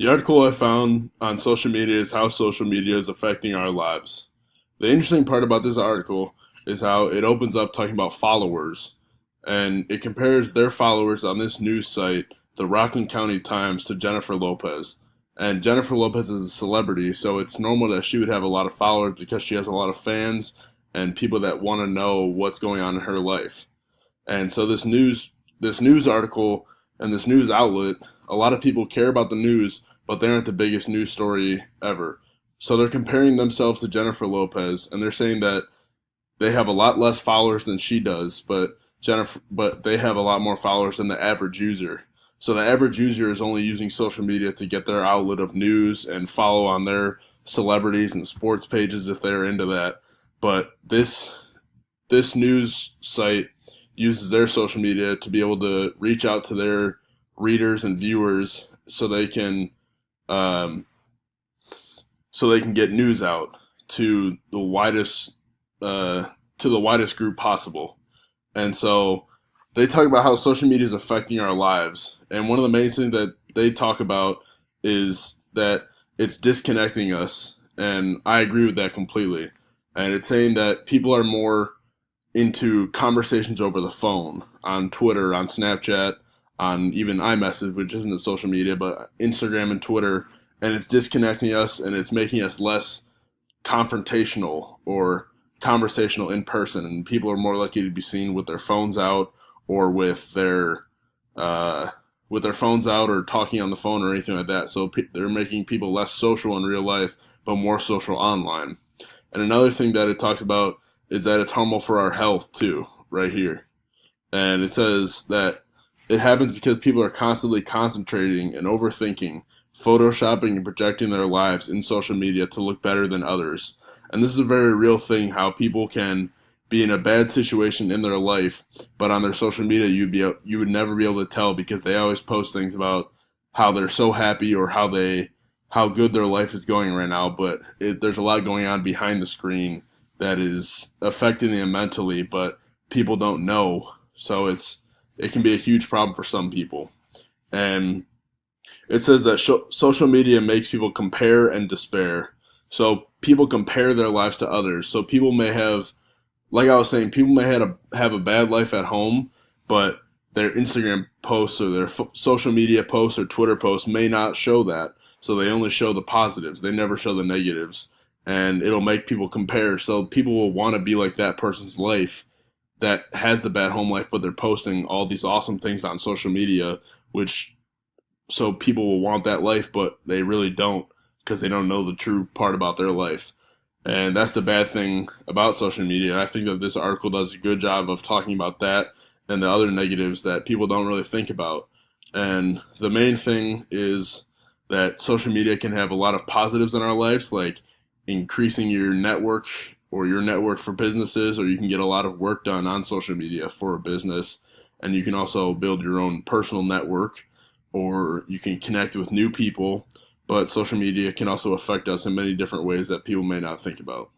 The article I found on social media is how social media is affecting our lives. The interesting part about this article is how it opens up talking about followers, and it compares their followers on this news site, the Rockland County Times, to Jennifer Lopez. And Jennifer Lopez is a celebrity, so it's normal that she would have a lot of followers because she has a lot of fans and people that want to know what's going on in her life. And so this news article and this news outlet, a lot of people care about the news, but they aren't the biggest news story ever. So they're comparing themselves to Jennifer Lopez, and they're saying that they have a lot less followers than she does, but they have a lot more followers than the average user. So the average user is only using social media to get their outlet of news and follow on their celebrities and sports pages if they're into that. But this news site uses their social media to be able to reach out to their readers and viewers um, so they can get news out to the widest group possible. And so they talk about how social media is affecting our lives. And one of the main things that they talk about is that it's disconnecting us. And I agree with that completely. And it's saying that people are more into conversations over the phone, on Twitter, on Snapchat, on even iMessage, which isn't a social media, but Instagram and Twitter. And it's disconnecting us and it's making us less confrontational or conversational in person. And people are more likely to be seen with their phones out or with their phones out or talking on the phone or anything like that. So they're making people less social in real life, but more social online. And another thing that it talks about is that it's harmful for our health too, right here. And it says that it happens because people are constantly concentrating and overthinking, photoshopping and projecting their lives in social media to look better than others. And this is a very real thing, how people can be in a bad situation in their life, but on their social media you would never be able to tell because they always post things about how they're so happy or how good their life is going right now. But there's a lot going on behind the screen that is affecting them mentally, but people don't know. So it can be a huge problem for some people. And it says that social media makes people compare and despair. So people compare their lives to others. So people may have, like I was saying, people may have a bad life at home, but their Instagram posts or their social media posts or Twitter posts may not show that. So they only show the positives. They never show the negatives. And it'll make people compare. So people will want to be like that person's life that has the bad home life, but they're posting all these awesome things on social media, which so people will want that life, but they really don't because they don't know the true part about their life. And that's the bad thing about social media. And I think that this article does a good job of talking about that and the other negatives that people don't really think about. And the main thing is that social media can have a lot of positives in our lives, like increasing your network or your network for businesses, or you can get a lot of work done on social media for a business. And you can also build your own personal network, or you can connect with new people. But social media can also affect us in many different ways that people may not think about.